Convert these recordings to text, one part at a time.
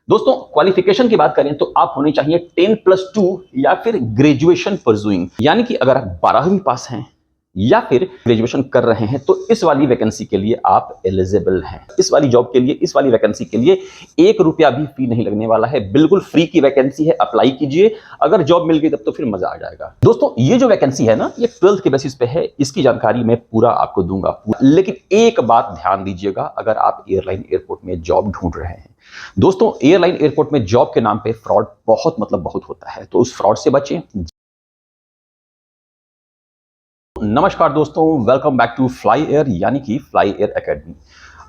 दोस्तों क्वालिफिकेशन की बात करें तो आप होने चाहिए 10+2 या फिर ग्रेजुएशन परसुइंग, यानी कि अगर आप 12वीं पास हैं या फिर ग्रेजुएशन कर रहे हैं तो इस वाली वैकेंसी के लिए आप एलिजिबल हैं। इस वाली जॉब के लिए, इस वाली वैकेंसी के लिए 1 रुपया भी फी नहीं लगने वाला है। बिल्कुल फ्री की वैकेंसी है। अप्लाई कीजिए, अगर जॉब मिल गई तब तो फिर मजा आ जाएगा। दोस्तों ये जो वैकेंसी है ना, ये 12th के बेसिस पे है। इसकी जानकारी मैं पूरा आपको दूंगा, लेकिन एक बात ध्यान दीजिएगा, अगर आप एयरलाइन एयरपोर्ट में जॉब ढूंढ रहे हैं, दोस्तों एयरलाइन एयरपोर्ट में जॉब के नाम पे फ्रॉड बहुत होता है, तो उस फ्रॉड से बचें। नमस्कार दोस्तों, welcome back to fly air यानी कि फ्लाई एयर एकेडमी।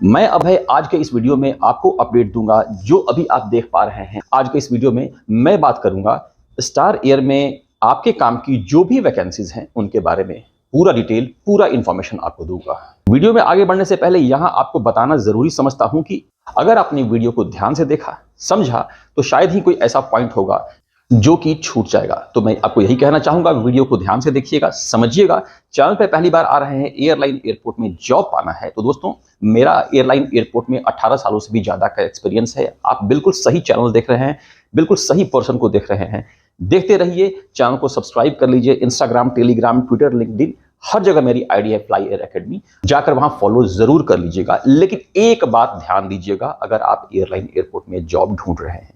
मैं अभय आज के इस वीडियो में आपको अपडेट दूंगा जो अभी आप देख पा रहे हैं। आज के इस वीडियो में मैं बात करूंगा स्टार एयर में आपके काम की जो भी वैकेंसीज हैं उनके बारे में पूरा डिटेल, पूरा इंफॉर्मेशन आपको दूंगा। वीडियो में आगे बढ़ने से पहले यहां आपको बताना जरूरी समझता हूं कि अगर आपने वीडियो को ध्यान से देखा, समझा, तो शायद ही कोई ऐसा पॉइंट होगा जो कि छूट जाएगा। तो मैं आपको यही कहना चाहूंगा, वीडियो को ध्यान से देखिएगा, समझिएगा। चैनल पे पहली बार आ रहे हैं, एयरलाइन एयरपोर्ट में जॉब पाना है, तो दोस्तों मेरा एयरलाइन एयरपोर्ट में 18 सालों से भी ज्यादा का एक्सपीरियंस है। आप बिल्कुल सही चैनल देख रहे हैं, बिल्कुल सही पर्सन को देख रहे हैं। देखते रहिए, चैनल को सब्सक्राइब कर लीजिए। इंस्टाग्राम, टेलीग्राम, ट्विटर, लिंक्डइन, हर जगह मेरी आईडी है फ्लाई एयर एकेडमी, जाकर वहां फॉलो जरूर कर लीजिएगा। लेकिन एक बात ध्यान दीजिएगा, अगर आप एयरलाइन एयरपोर्ट में जॉब ढूंढ रहे हैं,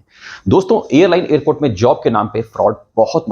दोस्तों एयरलाइन एयरपोर्ट में जॉब के नाम पे फ्रॉड बहुत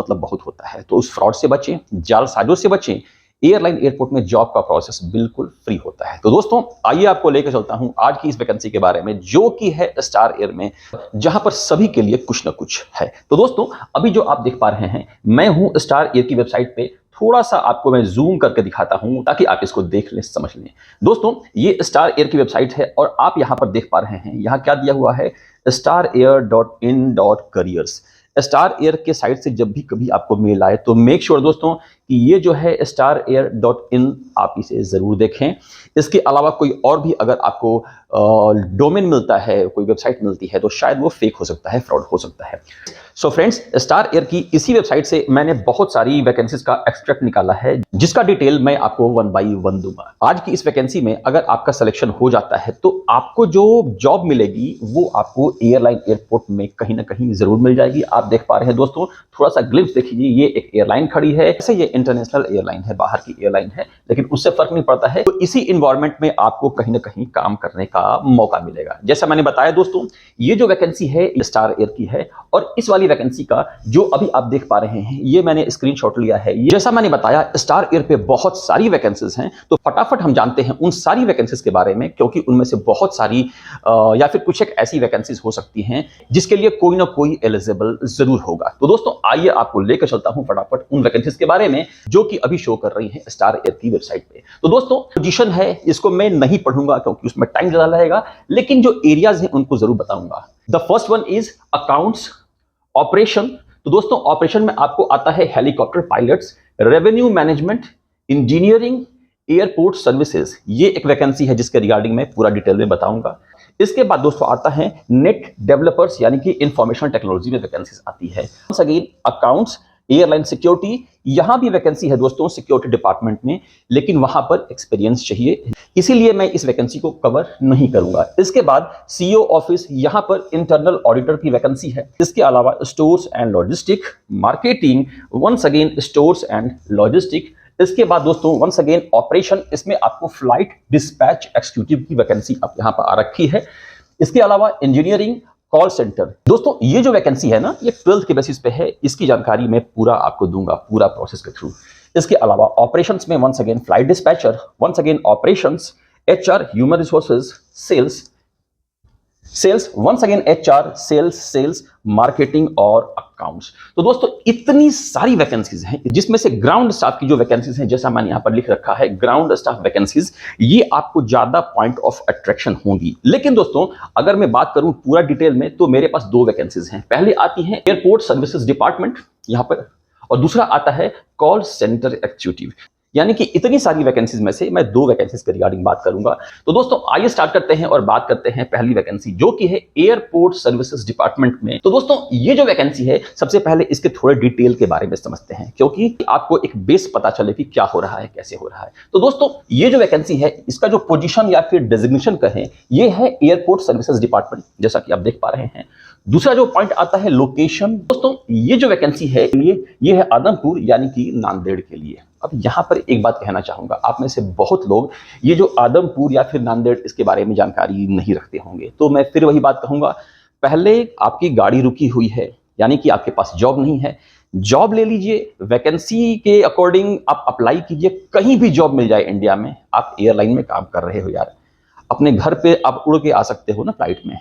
होता है, तो उस फ्रॉड से बचें, जालसाजों से बचें। एयरलाइन एयरपोर्ट में जॉब का प्रोसेस बिल्कुल फ्री होता है। तो दोस्तों आइए आपको लेकर चलता हूं आज की इस वैकेंसी के बारे में, जो कि है स्टार एयर में, जहां पर सभी के लिए कुछ ना कुछ है। तो दोस्तों अभी जो आप देख पा रहे हैं, मैं हूं स्टार एयर की वेबसाइट पे। थोड़ा सा आपको मैं जूम करके दिखाता हूं ताकि आप इसको देख लें, समझ लें। दोस्तों ये स्टार एयर की वेबसाइट है और आप यहां पर देख पा रहे हैं, यहां क्या दिया हुआ है, starair.in.careers। स्टार एयर के साइट से जब भी कभी आपको मेल आए तो मेक श्योर दोस्तों कि ये जो है starair.in, आप इसे जरूर देखें। इसके अलावा कोई और भी अगर आपको डोमेन मिलता है, कोई वेबसाइट मिलती है, तो शायद वो फेक हो सकता है, फ्रॉड हो सकता है। सो फ्रेंड्स, स्टार एयर की इसी वेबसाइट से मैंने बहुत सारी वैकेंसीज का एक्सट्रैक्ट निकाला है, जिसका डिटेल मैं आपको 1 बाय 1 दूंगा। आज की इस वैकेंसी में अगर आपका सिलेक्शन हो जाता है तो आपको जो जॉब मिलेगी वो आपको एयरलाइन एयरपोर्ट में कहीं ना कहीं जरूर मिल जाएगी। आप देख पा रहे हैं दोस्तों, थोड़ा सा ग्लिम्स देखिए, ये एक एयरलाइन खड़ी है। ऐसे ये इंटरनेशनल एयरलाइन है, बाहर की एयरलाइन है, लेकिन उससे फर्क नहीं पड़ता है। तो इसी इन्वायरमेंट में आपको कहीं ना कहीं काम करने का मौका मिलेगा। जैसा मैंने बताया दोस्तों, ये जो वैकेंसी है स्टार एयर की है, और इस वाली वैकेंसी का जो अभी आप देख पा रहे हैं, ये मैंने स्क्रीनशॉट लिया है। जैसा मैंने बताया, स्टार एयर पे बहुत सारी वैकेंसीज हैं, तो फटाफट हम जानते हैं उन सारी वैकेंसीज के बारे में, क्योंकि उनमें से बहुत सारी या फिर कुछ एक ऐसी वैकेंसीज हो सकती हैं जिसके लिए कोई ना कोई एलिजिबल जरूर होगा। तो दोस्तों आइए आपको लेकर चलता हूं फटाफट उन वैकेंसीज के बारे में जो कि अभी शो कर रही हैं स्टार एयर की वेबसाइट पे। तो दोस्तों पोजीशन है, इसको मैं नहीं पढ़ूंगा क्योंकि उसमें टाइम ज्यादा लगेगा, लेकिन जो एरियाज हैं उनको जरूर बताऊंगा। The first one is accounts operation. तो दोस्तों ऑपरेशन में आपको आता है helicopter pilots, revenue management, engineering, airport services. ये एक वैकेंसी है जिसके रिगार्डिंग मैं पूरा डिटेल में बताऊंगा। इसके बाद दोस्तों आता है नेट डेवलपर्स, यानी कि इंफॉर्मेशन टेक्नोलॉजी में वैकेंसीज आती है। Once again accounts, airline security, यहां भी वैकेंसी है दोस्तों सिक्योरिटी डिपार्टमेंट में, लेकिन वहां पर एक्सपीरियंस चाहिए, इसीलिए मैं इस वैकेंसी को कवर नहीं करूंगा। इसके बाद सीईओ ऑफिस, यहां पर इंटरनल ऑडिटर की वैकेंसी है। इसके अलावा stores and logistic, marketing, once again stores and logistic. इसके बाद दोस्तों वंस अगेन ऑपरेशन, इसमें आपको फ्लाइट डिस्पैच एक्जीक्यूटिव की वैकेंसी आप यहां पर आ रखी है। इसके अलावा इंजीनियरिंग, कॉल सेंटर। दोस्तों ये जो वैकेंसी है ना, ये 12th के बेसिस पे है। इसकी जानकारी मैं पूरा आपको दूंगा, पूरा प्रोसेस के थ्रू। इसके अलावा ऑपरेशंस में once again flight dispatcher, once again operations, HR, human resources, sales, once again HR, sales, marketing और अकाउंट्स। तो दोस्तों इतनी सारी वैकेंसीज हैं, जिसमें से ग्राउंड स्टाफ की जो वैकेंसीज हैं, जैसा मैंने यहां पर लिख रखा है ग्राउंड स्टाफ वैकेंसीज, ये आपको ज्यादा पॉइंट ऑफ अट्रैक्शन होंगी। लेकिन दोस्तों अगर मैं बात करूं पूरा डिटेल में, तो मेरे पास 2 वैकेंसीज हैं। पहले आती है एयरपोर्ट सर्विसेज डिपार्टमेंट यहां पर, और दूसरा आता है कॉल सेंटर एग्जीक्यूटिव। यानी कि इतनी सारी वैकेंसीज में से मैं 2 वैकेंसीज के रिगार्डिंग बात करूंगा। तो दोस्तों आइए स्टार्ट करते हैं और बात करते हैं पहली वैकेंसी, जो कि है एयरपोर्ट सर्विसेज डिपार्टमेंट में। तो दोस्तों ये जो वैकेंसी है, सबसे पहले इसके थोड़े डिटेल के बारे में समझते हैं, क्योंकि आपको एक बेस पता चले कि क्या हो रहा है, कैसे हो रहा है। तो दोस्तों ये जो वैकेंसी है, इसका जो पोजीशन या फिर डेजिग्नेशन कहें, ये है एयरपोर्ट सर्विसेज डिपार्टमेंट, जैसा कि आप देख पा रहे हैं। दूसरा जो पॉइंट आता है लोकेशन। दोस्तों ये जो वैकेंसी है, ये है आदमपुर यानी कि नांदेड़ के लिए। अब यहां पर एक बात कहना चाहूंगा, आप में से बहुत लोग ये जो आदमपुर या फिर नांदेड़, इसके बारे में जानकारी नहीं रखते होंगे। तो मैं फिर वही बात कहूंगा, पहले आपकी गाड़ी रुकी हुई है, यानी कि आपके पास जॉब नहीं है। जॉब ले लीजिए, वैकेंसी के अकॉर्डिंग आप अप्लाई कीजिए, कहीं भी जॉब मिल जाए इंडिया में। आप एयरलाइन में काम कर रहे हो यार, अपने घर पे आप उड़ के आ सकते हो ना फ्लाइट में,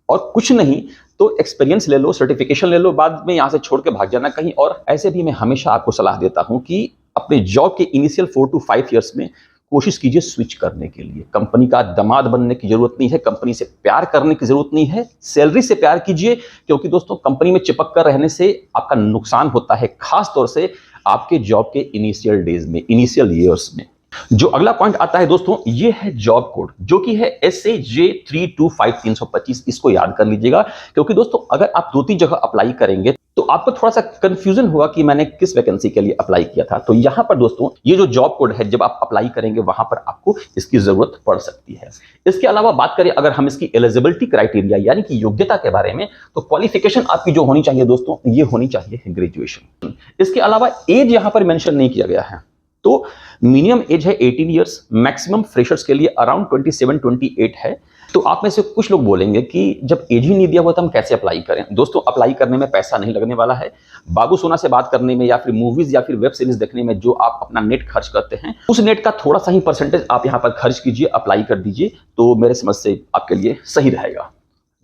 और कुछ नहीं तो एक्सपीरियंस ले लो, सर्टिफिकेशन ले लो, बाद में यहां से छोड़ के भाग जाना कहीं और। ऐसे भी मैं हमेशा आपको सलाह देता हूं कि अपने जॉब के इनिशियल 4 to 5 ईयर्स में कोशिश कीजिए स्विच करने के लिए। कंपनी का दामाद बनने की जरूरत नहीं है, कंपनी से प्यार करने की जरूरत नहीं है, सैलरी से प्यार कीजिए। क्योंकि दोस्तों कंपनी में चिपक कर रहने से आपका नुकसान होता है, खास तौर से आपके जॉब के इनिशियल डेज में, इनिशियल ईयर्स में। जो अगला पॉइंट आता है दोस्तों, ये है जॉब कोड, जो कि है SAJ 325-325। इसको याद कर लीजिएगा, क्योंकि दोस्तों अगर आप 2-3 जगह अप्लाई करेंगे तो आपको थोड़ा सा कंफ्यूजन होगा कि मैंने किस वैकेंसी के लिए अप्लाई किया था। तो यहां पर दोस्तों ये जो जॉब कोड है, जब आप अप्लाई करेंगे वहां पर आपको इसकी जरूरत पड़ सकती है। इसके अलावा बात करें अगर हम इसकी एलिजिबिलिटी क्राइटेरिया यानी कि योग्यता के बारे में, तो क्वालिफिकेशन आपकी जो होनी चाहिए दोस्तों, ये होनी चाहिए ग्रेजुएशन। इसके अलावा एज यहां पर मेंशन नहीं किया गया है। तो मिनिमम एज है 18 ईयर्स, मैक्सिमम फ्रेशर्स के लिए अराउंड 27-28 है। तो आप में से कुछ लोग बोलेंगे कि जब एज ही नहीं दिया हुआ तो हम कैसे अप्लाई करें। दोस्तों अप्लाई करने में पैसा नहीं लगने वाला है। बाबू सोना से बात करने में या फिर मूवीज या फिर वेब सीरीज देखने में जो आप अपना नेट खर्च करते हैं, उस नेट का थोड़ा सा ही परसेंटेज आप यहाँ पर खर्च कीजिए, अप्लाई कर दीजिए, तो मेरे समझ से आपके लिए सही रहेगा।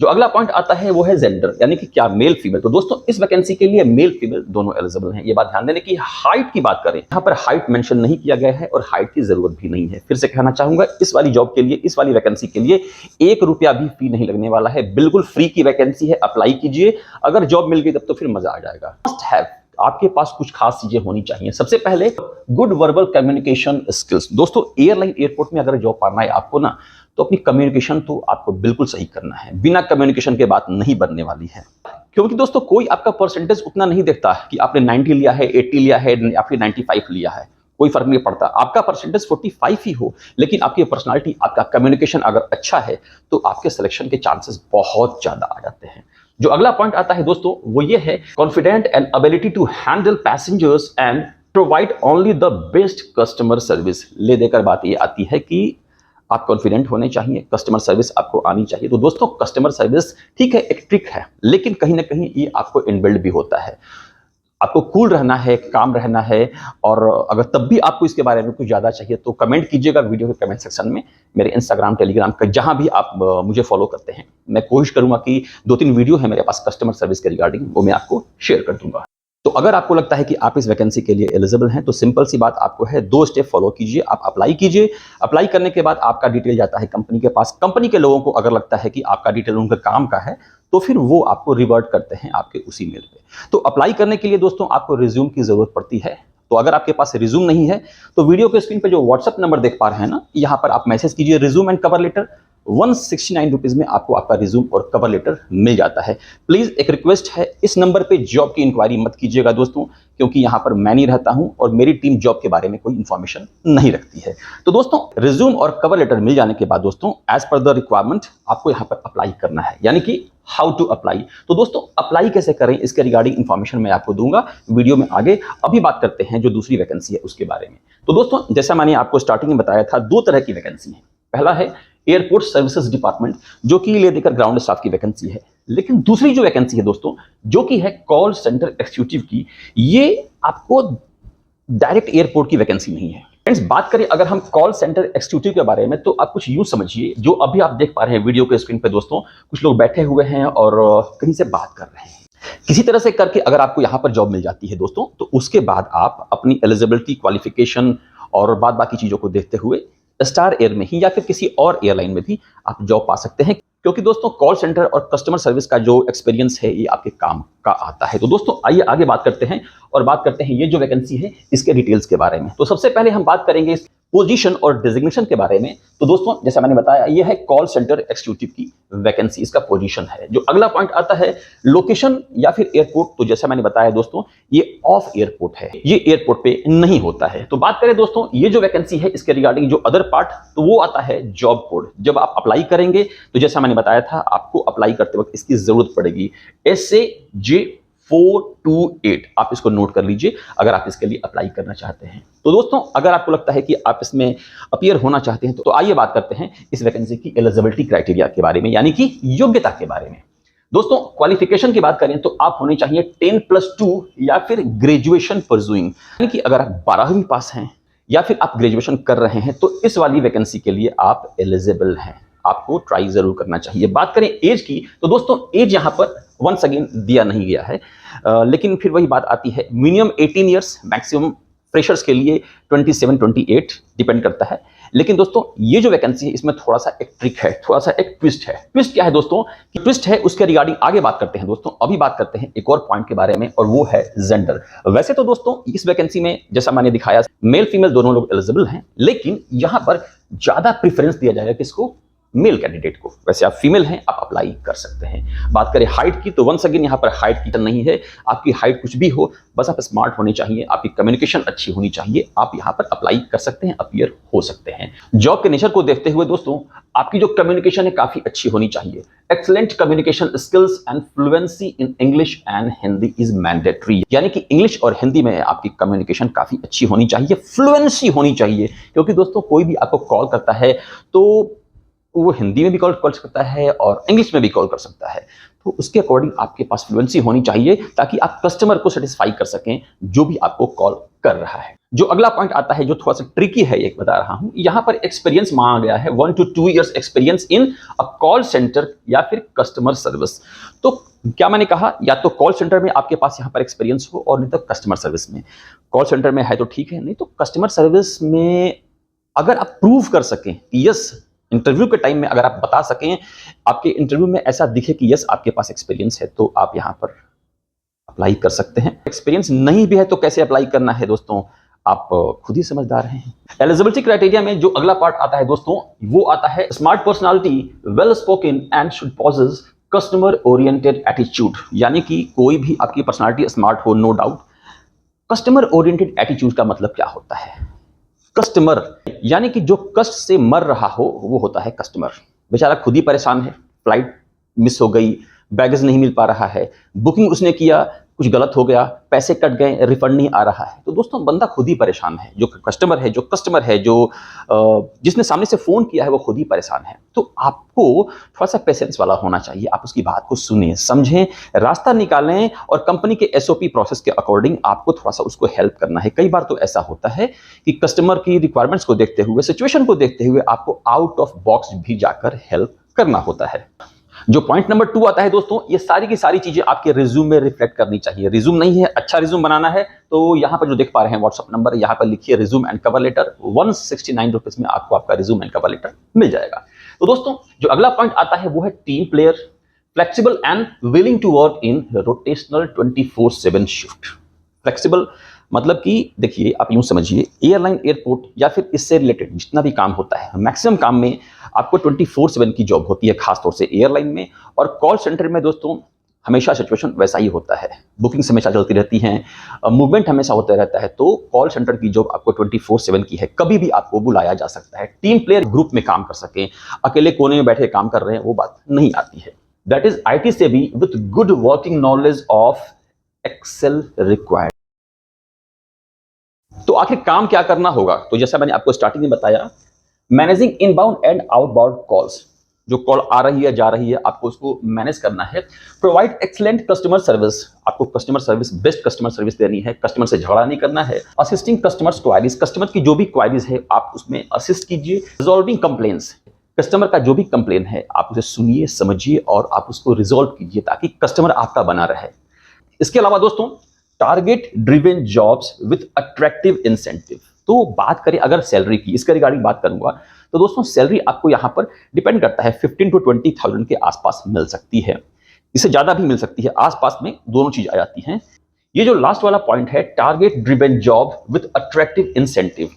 जो अगला पॉइंट आता है वो है जेंडर, यानी कि क्या मेल फीमेल। तो दोस्तों इस वैकेंसी के लिए मेल फीमेल दोनों एलिजिबल हैं। ये बात ध्यान देने की। हाइट की बात करें, यहां पर हाइट मेंशन नहीं किया गया है और हाइट की जरूरत भी नहीं है। फिर से कहना चाहूंगा, इस वाली जॉब के लिए, इस वाली वैकेंसी के लिए 1 रुपया भी फी नहीं लगने वाला है। बिल्कुल फ्री की वैकेंसी है, अप्लाई कीजिए। अगर जॉब मिल गई तब तो फिर मजा आ जाएगा। मस्ट हैव, आपके पास कुछ खास चीजें होनी चाहिए। सबसे पहले गुड वर्बल कम्युनिकेशन स्किल्स। दोस्तों एयरलाइन एयरपोर्ट में अगर जॉब पाना है आपको ना, तो अपनी कम्युनिकेशन तो आपको बिल्कुल सही करना है। बिना कम्युनिकेशन के बात नहीं बनने वाली है। क्योंकि दोस्तों कोई आपका परसेंटेज उतना नहीं देखता कि आपने 90 लिया है, 80 लिया है या फिर 95 लिया है, कोई फर्क नहीं पड़ता। आपका परसेंटेज 45 ही हो, लेकिन आपकी पर्सनालिटी, आपका कम्युनिकेशन अगर अच्छा है तो आपके सिलेक्शन के चांसेस बहुत ज्यादा आ जाते हैं। जो अगला पॉइंट आता है दोस्तों, वो ये है confident and ability to handle passengers and provide only the best customer service. ले देकर बात ये आती है कि आप कॉन्फिडेंट होने चाहिए, कस्टमर सर्विस आपको आनी चाहिए। तो दोस्तों कस्टमर सर्विस ठीक है, एक ट्रिक है, लेकिन कहीं ना कहीं ये आपको इनबिल्ड भी होता है। आपको कूल रहना है, काम रहना है। और अगर तब भी आपको इसके बारे में कुछ ज़्यादा चाहिए तो कमेंट कीजिएगा वीडियो के कमेंट सेक्शन में, मेरे इंस्टाग्राम, टेलीग्राम का, जहां भी आप मुझे फॉलो करते हैं। मैं कोशिश करूंगा कि 2-3 वीडियो है मेरे पास कस्टमर सर्विस के रिगार्डिंग, वो मैं आपको शेयर कर दूंगा। तो अगर आपको लगता है कि आप इस वैकेंसी के लिए एलिजिबल हैं, तो सिंपल सी बात आपको है, 2 स्टेप फॉलो कीजिए। आप अप्लाई कीजिए, अप्लाई करने के बाद आपका डिटेल जाता है कंपनी के पास। कंपनी के लोगों को अगर लगता है कि आपका डिटेल उनके काम का है, तो फिर वो आपको रिवर्ट करते हैं आपके उसी मेल पे। तो अप्लाई करने के लिए दोस्तों आपको रिज्यूम की जरूरत पड़ती है। तो अगर आपके पास रिज्यूम नहीं है तो वीडियो के स्क्रीन पे जो व्हाट्सएप नंबर देख पा रहे हैं ना, यहाँ पर आप मैसेज कीजिए resume and cover letter. 169 rupees में आपको आपका रिज्यूम और कवर लेटर मिल जाता है। प्लीज एक रिक्वेस्ट है, इस नंबर पे जॉब की इंक्वायरी मत कीजिएगा दोस्तों, क्योंकि यहाँ पर मैं नहीं रहता हूँ और मेरी टीम जॉब के बारे में कोई इंफॉर्मेशन नहीं रखती है। तो दोस्तों रिज्यूम और कवर लेटर मिल जाने के बाद दोस्तों एज पर द रिक्वायरमेंट आपको यहाँ पर अप्लाई करना है, यानी कि हाउ टू अप्लाई। तो दोस्तों अप्लाई कैसे करें, इसके रिगार्डिंग इंफॉर्मेशन मैं आपको दूंगा वीडियो में आगे। अभी बात करते हैं जो दूसरी वैकेंसी है उसके बारे में। तो दोस्तों जैसा मैंने आपको स्टार्टिंग में बताया था, 2 तरह की वैकेंसी है। पहला है एयरपोर्ट सर्विसेज डिपार्टमेंट, जो कि ले देकर ग्राउंड स्टाफ की वैकेंसी है। लेकिन दूसरी जो वैकेंसी है दोस्तों, जो कि है कॉल सेंटर एक्जीक्यूटिव की, ये आपको डायरेक्ट एयरपोर्ट की वैकेंसी नहीं है। फ्रेंड्स बात करें अगर हम कॉल सेंटर एक्जीक्यूटिव के बारे में, तो आप कुछ यूं समझिए, जो अभी आप देख पा रहे हैं वीडियो के स्क्रीन पे दोस्तों, कुछ लोग बैठे हुए हैं और कहीं से बात कर रहे हैं। किसी तरह से करके अगर आपको यहाँ पर जॉब मिल जाती है दोस्तों, तो उसके बाद आप अपनी एलिजिबिलिटी, क्वालिफिकेशन और बाकी चीजों को देखते हुए स्टार एयर में ही या फिर किसी और एयरलाइन में भी आप जॉब पा सकते हैं। क्योंकि दोस्तों कॉल सेंटर और कस्टमर सर्विस का जो एक्सपीरियंस है ये आपके काम का आता है। तो दोस्तों आइए आगे बात करते हैं और बात करते हैं ये जो वैकेंसी है इसके डिटेल्स के बारे में। तो सबसे पहले हम बात करेंगे पोजीशन और डिजिग्नेशन के बारे में। तो दोस्तों जैसा मैंने बताया ये है कॉल सेंटर एक्जीक्यूटिव की वैकेंसी, इसका पोजीशन है। जो अगला पॉइंट आता है लोकेशन या फिर एयरपोर्ट, तो जैसा मैंने बताया दोस्तों ये ऑफ एयरपोर्ट है, ये एयरपोर्ट पे नहीं होता है। तो बात करें दोस्तों ये जो वैकेंसी है इसके रिगार्डिंग जो अदर पार्ट, तो वो आता है जॉब कोड। जब आप अप्लाई करेंगे तो जैसा मैंने बताया था आपको अप्लाई करते वक्त इसकी जरूरत पड़ेगी, SA-J428, आप इसको नोट कर लीजिए अगर आप इसके लिए अप्लाई करना चाहते हैं। तो दोस्तों अगर आपको लगता है कि आप इसमें अपीयर होना चाहते हैं तो आइए बात करते हैं इस वैकेंसी की एलिजिबिलिटी क्राइटेरिया के बारे में, यानी कि योग्यता के बारे में। दोस्तों क्वालिफिकेशन की बात करें तो आप होने चाहिए 10+2 या फिर ग्रेजुएशन परसुइंग, यानी कि अगर आप 12वीं पास हैं या फिर आप ग्रेजुएशन कर रहे हैं तो इस वाली वैकेंसी के लिए आप एलिजिबल हैं, आपको ट्राई जरूर करना चाहिए। बात करें एज की तो दोस्तों एज यहां पर वंस अगेन दिया नहीं गया है, लेकिन फिर वही बात आती है मिनिमम 18 ईयर्स, मैक्सिमम फ्रेशर्स के लिए 27-28 डिपेंड करता है। लेकिन दोस्तों ये जो वैकेंसी है इसमें थोड़ा सा एक ट्रिक है, थोड़ा सा एक ट्विस्ट है। ट्विस्ट क्या है दोस्तों, कि ट्विस्ट है उसके रिगार्डिंग आगे बात करते हैं। दोस्तों अभी बात करते हैं एक और पॉइंट के बारे में और वो है जेंडर। वैसे तो दोस्तों इस वैकेंसी में जैसा मैंने दिखाया मेल फीमेल दोनों लोग एलिजिबल हैं, लेकिन यहां पर ज्यादा प्रेफरेंस दिया जाएगा किसको, मेल कैंडिडेट को। वैसे आप फीमेल हैं आप अप्लाई कर सकते हैं। बात करें हाइट की तो वंस अगेन यहाँ पर हाइट की नहीं है, आपकी हाइट कुछ भी हो, बस आप स्मार्ट होने चाहिए, आपकी कम्युनिकेशन अच्छी होनी चाहिए, आप यहाँ पर अप्लाई कर सकते हैं, अपीयर हो सकते हैं। जॉब के नेचर को देखते हुए दोस्तों आपकी जो कम्युनिकेशन है काफी अच्छी होनी चाहिए। Excellent communication skills and fluency in English and Hindi is mandatory, यानी कि इंग्लिश और हिंदी में आपकी कम्युनिकेशन काफी अच्छी होनी चाहिए, फ्लुएंसी होनी चाहिए। क्योंकि दोस्तों कोई भी आपको कॉल करता है तो वो हिंदी में भी कॉल कर सकता है और इंग्लिश में भी कॉल कर सकता है, तो उसके अकॉर्डिंग आपके पास फ्लुएंसी होनी चाहिए ताकि आप कस्टमर को सेटिस्फाई कर सकें जो भी आपको कॉल कर रहा है। जो अगला पॉइंट आता है जो थोड़ा सा ट्रिकी है, एक बता रहा हूं, यहां पर एक्सपीरियंस मांगा गया है 1 to 2 years experience in a call centre या फिर कस्टमर सर्विस। तो क्या मैंने कहा, या तो कॉल सेंटर में आपके पास यहां पर एक्सपीरियंस हो और नहीं तो कस्टमर सर्विस में। कॉल सेंटर में है तो ठीक है, नहीं तो कस्टमर सर्विस में अगर आप प्रूव कर सकें, यस इंटरव्यू के टाइम में अगर आप बता सकें, आपके इंटरव्यू में ऐसा दिखे कि यस आपके पास एक्सपीरियंस है, तो आप यहां पर अप्लाई कर सकते हैं। एक्सपीरियंस नहीं भी है तो कैसे अप्लाई करना है दोस्तों, आप खुद ही समझदार हैं। एलिजिबिलिटी क्राइटेरिया में जो अगला पार्ट आता है दोस्तों वो आता है smart personality, well spoken and should possess customer oriented attitude, यानी कि कोई भी आपकी पर्सनालिटी स्मार्ट हो, no doubt. Customer oriented attitude का मतलब क्या होता है, कस्टमर यानी कि जो कष्ट से मर रहा हो वो होता है कस्टमर। बेचारा खुद ही परेशान है, फ्लाइट मिस हो गई, बैगेज नहीं मिल पा रहा है, बुकिंग उसने किया कुछ गलत हो गया, पैसे कट गए, रिफंड नहीं आ रहा है, तो दोस्तों बंदा खुद ही परेशान है। जो कस्टमर है जो जिसने सामने से फोन किया है वो खुद ही परेशान है। तो आपको थोड़ा सा पेशेंस वाला होना चाहिए, आप उसकी बात को सुनें, समझें, रास्ता निकालें और कंपनी के SOP प्रोसेस के अकॉर्डिंग आपको थोड़ा सा उसको हेल्प करना है। कई बार तो ऐसा होता है कि कस्टमर की रिक्वायरमेंट्स को देखते हुए, सिचुएशन को देखते हुए आपको आउट ऑफ बॉक्स भी जाकर हेल्प करना होता है। जो पॉइंट नंबर 2 आता है दोस्तों, ये सारी की सारी चीजें आपके रिज्यूम में रिफ्लेक्ट करनी चाहिए। रिज्यूम नहीं है, अच्छा रिज्यूम बनाना है तो यहां पर जो देख पा रहे हैं व्हाट्सएप नंबर, यहां पर लिखिए resume and cover letter, 169 rupees में आपको आपका रिज्यूम एंड कवर लेटर मिल जाएगा। तो दोस्तों जो अगला पॉइंट आता है वो है team player, flexible and willing to work in rotational 24/7 shift. Flexible मतलब कि देखिए आप यूं समझिए, एयरलाइन, एयरपोर्ट या फिर इससे रिलेटेड जितना भी काम होता है, मैक्सिमम काम में आपको 24/7 की जॉब होती है, खासतौर से एयरलाइन में। और कॉल सेंटर में दोस्तों हमेशा सिचुएशन वैसा ही होता है, बुकिंग्स हमेशा चलती रहती हैं, मूवमेंट हमेशा होता रहता है। तो कॉल सेंटर की जॉब आपको 24/7 की है, कभी भी आपको बुलाया जा सकता है। टीम प्लेयर ग्रुप में काम कर सकें, अकेले कोने में बैठे काम कर रहे हैं वो बात नहीं आती है। दैट इज IT से भी with good working knowledge of Excel required. तो आखिर काम क्या करना होगा, तो जैसा मैंने आपको स्टार्टिंग में बताया, managing inbound and outbound calls, जो कॉल आ रही है जा रही है आपको उसको मैनेज करना है। प्रोवाइड एक्सीलेंट कस्टमर सर्विस, आपको customer service, best customer service देनी है, कस्टमर से झगड़ा नहीं करना है। असिस्टिंग कस्टमर्स क्वायरीज, कस्टमर की जो भी क्वायरीज है आप उसमें असिस्ट कीजिए। रिजॉल्विंग कंप्लेंट्स, कस्टमर का जो भी कंप्लेन है आप उसे सुनिए, समझिए और आप उसको रिजॉल्व कीजिए ताकि कस्टमर आपका बना रहे। इसके अलावा दोस्तों target driven jobs with attractive incentive, तो बात करें अगर सैलरी की, इसके रिगार्डिंग बात करूंगा, तो दोस्तों सैलरी आपको यहाँ पर डिपेंड करता है 15 to 20,000 के आसपास मिल सकती है, इससे ज़्यादा भी मिल सकती है, आसपास में दोनों चीज़ आ जाती हैं। ये जो लास्ट वाला पॉइंट है, target driven job with attractive incentive.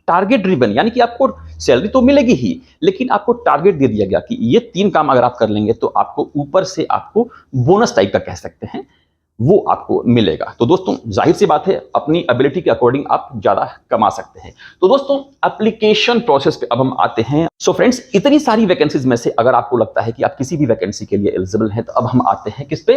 Target driven यानी कि आपको सैलरी तो मिलेगी ही, लेकिन आपको टारगेट दे दिया गया कि ये 3 काम अगर आप कर लेंगे तो आपको ऊपर से आपको बोनस टाइप का कह सकते हैं, वो आपको मिलेगा। तो दोस्तों जाहिर सी बात है, अपनी एबिलिटी के अकॉर्डिंग आप ज्यादा कमा सकते हैं। तो दोस्तों एप्लीकेशन प्रोसेस पे अब हम आते हैं। सो फ्रेंड्स, इतनी सारी वैकेंसीज में से अगर आपको लगता है कि आप किसी भी वैकेंसी के लिए एलिजिबल हैं, तो अब हम आते हैं किस पे,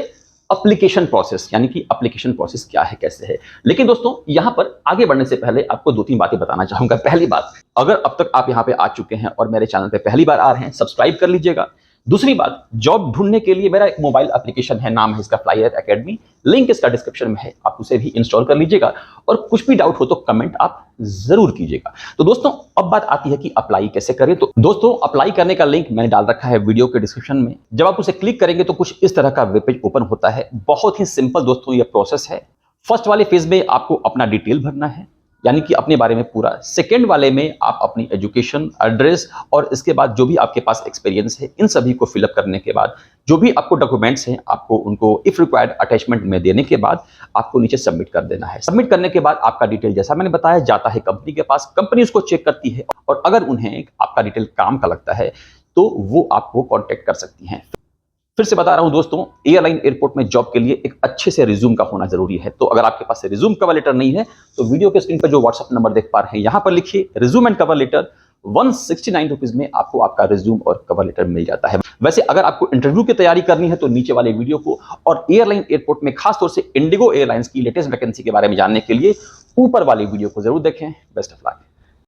एप्लीकेशन प्रोसेस, यानी कि एप्लीकेशन प्रोसेस क्या है, कैसे है। लेकिन दोस्तों यहां पर आगे बढ़ने से पहले आपको 2-3 बातें बताना चाहूंगा। पहली बात, अगर अब तक आप यहां पे आ चुके हैं और मेरे चैनल पे पहली बार आ रहे हैं, सब्सक्राइब कर लीजिएगा। दूसरी बात, जॉब ढूंढने के लिए मेरा एक मोबाइल एप्लीकेशन है, नाम है इसका फ्लायर एकेडमी, लिंक इसका डिस्क्रिप्शन में है, आप उसे भी इंस्टॉल कर लीजिएगा। और कुछ भी डाउट हो तो कमेंट आप जरूर कीजिएगा। तो दोस्तों अब बात आती है कि अप्लाई कैसे करें। तो दोस्तों अप्लाई करने का लिंक मैंने डाल रखा है वीडियो के डिस्क्रिप्शन में। जब आप उसे क्लिक करेंगे तो कुछ इस तरह का वेब पेज ओपन होता है। बहुत ही सिंपल दोस्तों ये प्रोसेस है। फर्स्ट वाले फेज में आपको अपना डिटेल भरना है, यानी कि अपने बारे में पूरा। सेकेंड वाले में आप अपनी एजुकेशन, एड्रेस और इसके बाद जो भी आपके पास एक्सपीरियंस है, इन सभी को फिलअप करने के बाद जो भी आपको डॉक्यूमेंट्स हैं, आपको उनको इफ रिक्वायर्ड अटैचमेंट में देने के बाद आपको नीचे सबमिट कर देना है। सबमिट करने के बाद आपका डिटेल जैसा मैंने बताया जाता है कंपनी के पास, कंपनी उसको चेक करती है और अगर उन्हें आपका डिटेल काम का लगता है तो वो आपको कॉन्टेक्ट कर सकती हैं। फिर से बता रहा हूं दोस्तों, एयरलाइन एयरपोर्ट में जॉब के लिए एक अच्छे से रिज्यूम का होना जरूरी है। तो अगर आपके पास रिज्यूम कवर लेटर नहीं है तो वीडियो के स्क्रीन पर जो व्हाट्सएप नंबर देख पा रहे हैं, यहां पर लिखिए resume and cover letter. 169 rupees में आपको आपका रिज्यूम और कवर लेटर मिल जाता है। वैसे अगर आपको इंटरव्यू की तैयारी करनी है तो नीचे वाले वीडियो को और एयरलाइन एयरपोर्ट में खासतौर से इंडिगो एयरलाइंस की लेटेस्ट वैकेंसी के बारे में जानने के लिए ऊपर वाली वीडियो को जरूर देखें। Best of luck.